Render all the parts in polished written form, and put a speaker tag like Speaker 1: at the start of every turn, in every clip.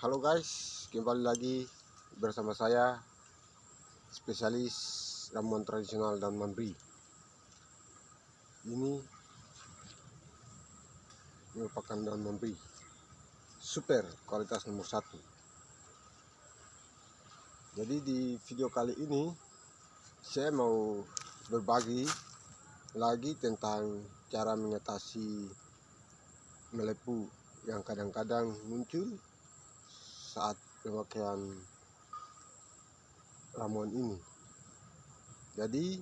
Speaker 1: Halo guys, kembali lagi bersama saya spesialis ramuan tradisional daun mambri. Ini merupakan daun mambri super kualitas nomor 1. Jadi di video kali ini saya mau berbagi lagi tentang cara mengatasi melepu yang kadang-kadang muncul saat pemakaian ramuan ini. Jadi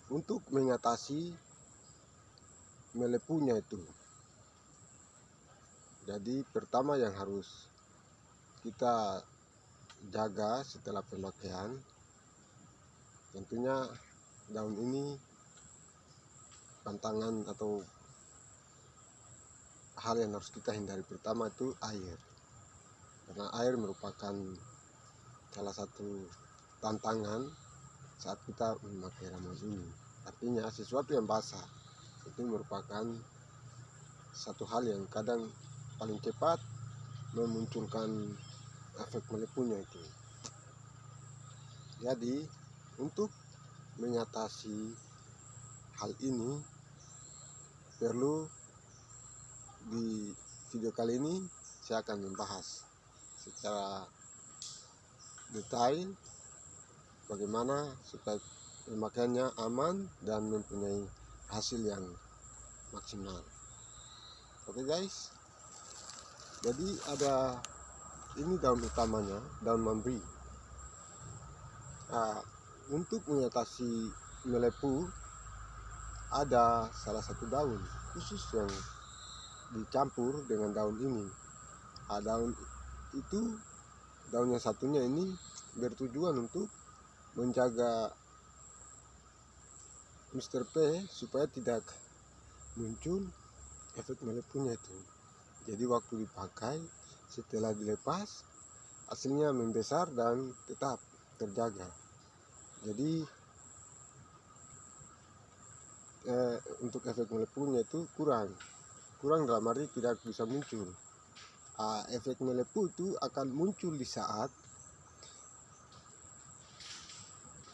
Speaker 1: untuk mengatasi melepunya itu, jadi pertama yang harus kita jaga setelah pemakaian, tentunya daun ini pantangan atau hal yang harus kita hindari pertama itu air, karena air merupakan salah satu tantangan saat kita memakai ramuan ini. Artinya sesuatu yang basah itu merupakan satu hal yang kadang paling cepat memunculkan efek melepunya itu. Jadi untuk mengatasi hal ini perlu di video kali ini saya akan membahas secara detail bagaimana supaya pemakaiannya aman dan mempunyai hasil yang maksimal. Oke guys, jadi ada ini daun utamanya, daun mambri. Untuk mengatasi melepu ada salah satu daun khusus yang dicampur dengan daun ini. Daun itu, daun yang satunya ini bertujuan untuk menjaga Mr. P supaya tidak muncul efek melepunya itu. Jadi waktu dipakai, setelah dilepas, hasilnya membesar dan tetap terjaga. Jadi untuk efek melepunya itu kurang dalam arti tidak bisa muncul. Efek melepu itu akan muncul di saat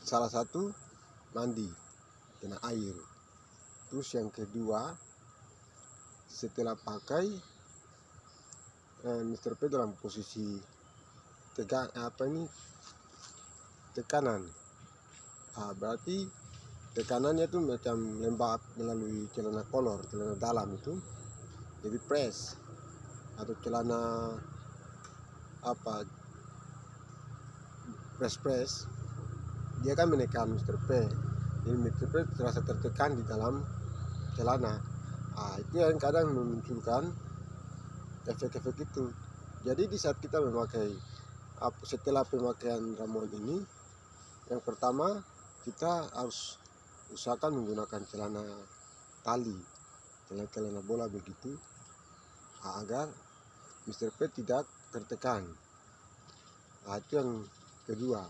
Speaker 1: salah satu mandi kena air. Terus yang kedua, setelah pakai Mr. P dalam posisi tekanan. Berarti tekanannya itu macam lembab melalui celana kolor, celana dalam itu. Jadi press atau celana press dia kan menekan Mr. P. Jadi Mr. P terasa tertekan di dalam celana. Itu yang kadang memunculkan efek-efek itu. Jadi di saat kita memakai setelah pemakaian ramuan ini, yang pertama kita harus usahakan menggunakan celana tali, celana bola begitu, agar Mr. P tidak tertekan. Itu yang kedua.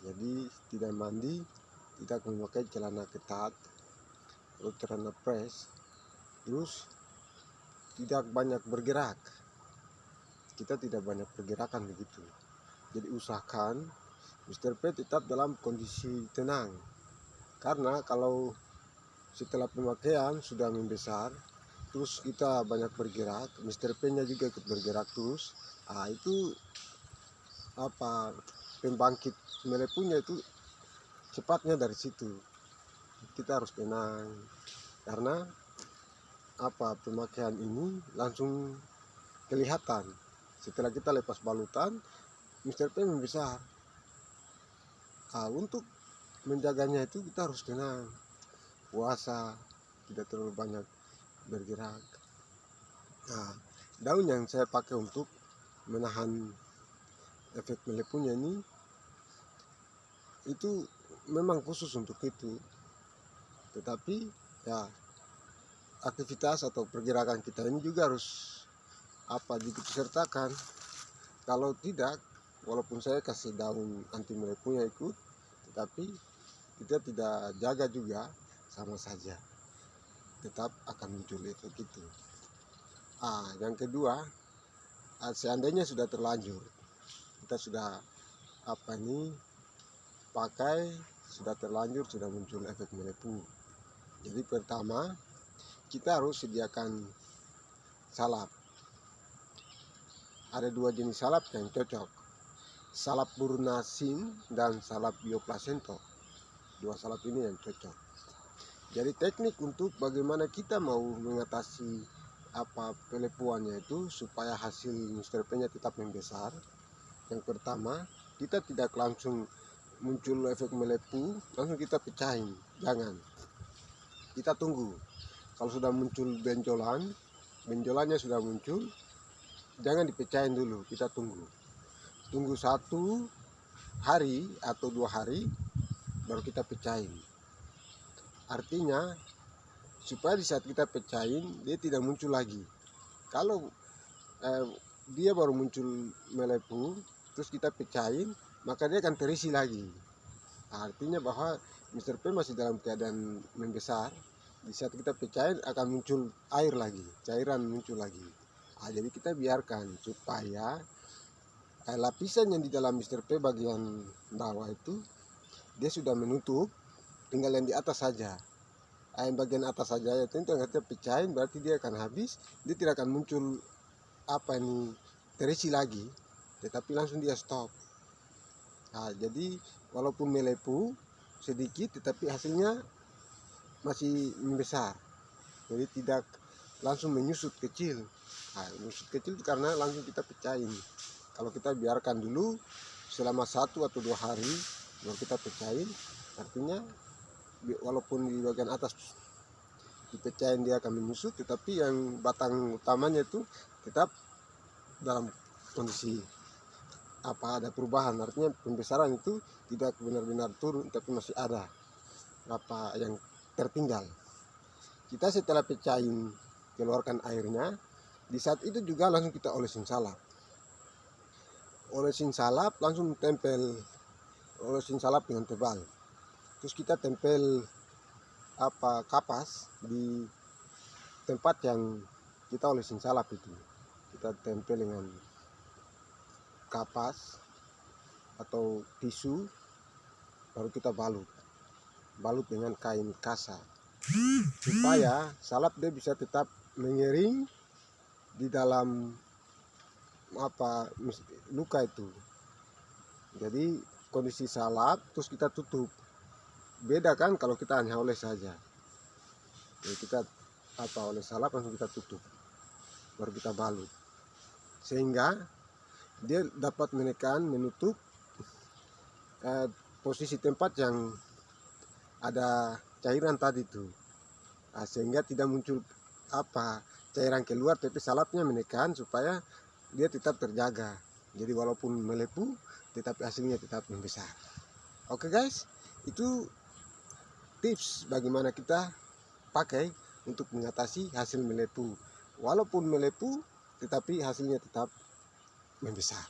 Speaker 1: Jadi tidak mandi, tidak memakai celana ketat atau celana press, terus tidak banyak bergerak. Kita tidak banyak pergerakan begitu. Jadi usahakan Mr. P tetap dalam kondisi tenang. Karena kalau setelah pemakaian sudah membesar, terus kita banyak bergerak, Mr. P-nya juga ikut bergerak terus. Itu pembangkit melepunya itu cepatnya dari situ. Kita harus tenang karena pemakaian ini langsung kelihatan. Setelah kita lepas balutan, Mr. P membesar. Untuk menjaganya itu kita harus tenang, puasa, tidak terlalu banyak bergerak. Daun yang saya pakai untuk menahan efek melepunya ini itu memang khusus untuk itu. Tetapi aktivitas atau pergerakan kita ini juga harus disertakan. Kalau tidak, walaupun saya kasih daun anti melepunya ikut, tetapi kita tidak jaga juga, sama saja tetap akan muncul efek itu. Yang kedua, seandainya sudah terlanjur, kita sudah pakai, sudah terlanjur, sudah muncul efek melepuh. Jadi pertama kita harus sediakan salap. Ada 2 jenis salap yang cocok, salap Burnasin dan salap Bioplasento. 2 salap ini yang cocok. Jadi teknik untuk bagaimana kita mau mengatasi pelepuannya itu supaya hasil Mr. P-nya tetap membesar. Yang pertama, kita tidak langsung muncul efek melepuh langsung kita pecahin, jangan. Kita tunggu. Kalau sudah muncul benjolannya sudah muncul, jangan dipecahin dulu, kita tunggu 1 hari atau 2 hari baru kita pecahin. Artinya supaya di saat kita pecahin dia tidak muncul lagi. Kalau dia baru muncul melepuh terus kita pecahin, maka dia akan terisi lagi. Artinya bahwa Mr. P masih dalam keadaan membesar. Di saat kita pecahin akan muncul air lagi, cairan muncul lagi. Jadi kita biarkan supaya lapisan yang di dalam Mr. P bagian bawah itu dia sudah menutup, tinggal yang di atas saja. Yang bagian atas saja ya, itu yang kita pecahin berarti dia akan habis, dia tidak akan muncul terisi lagi, tetapi langsung dia stop. Jadi walaupun melepuh sedikit tetapi hasilnya masih membesar, jadi tidak langsung menyusut kecil. Menyusut kecil itu karena langsung kita pecahin. Kalau kita biarkan dulu selama 1 atau 2 hari baru kita pecahin, artinya walaupun di bagian atas dipecahin dia akan menyusut, tetapi yang batang utamanya itu tetap dalam kondisi ada perubahan. Artinya pembesaran itu tidak benar-benar turun, tapi masih ada yang tertinggal. Kita setelah pecahin, keluarkan airnya, di saat itu juga langsung kita olesin salap. Olesin salap langsung tempel, olesin salap dengan tebal. Terus kita tempel kapas di tempat yang kita olesin salap itu. Kita tempel dengan kapas atau tisu, baru kita balut dengan kain kasa supaya salap dia bisa tetap mengering di dalam luka itu. Jadi kondisi salap terus kita tutup. Beda kan kalau kita hanya oles saja. Jadi kita oles salap langsung kita tutup, baru kita balut, sehingga dia dapat menutup posisi tempat yang ada cairan tadi itu, sehingga tidak muncul cairan keluar, tapi salapnya menekan supaya dia tetap terjaga. Jadi walaupun melepuh tetapi hasilnya tetap membesar. Oke guys, itu tips bagaimana kita pakai untuk mengatasi hasil melepuh. Walaupun melepuh tetapi hasilnya tetap membesar.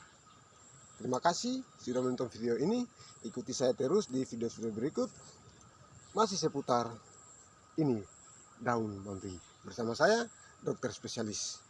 Speaker 1: Terima kasih sudah menonton video ini. Ikuti saya terus di video-video berikut, masih seputar ini, daun bambi, bersama saya dokter spesialis.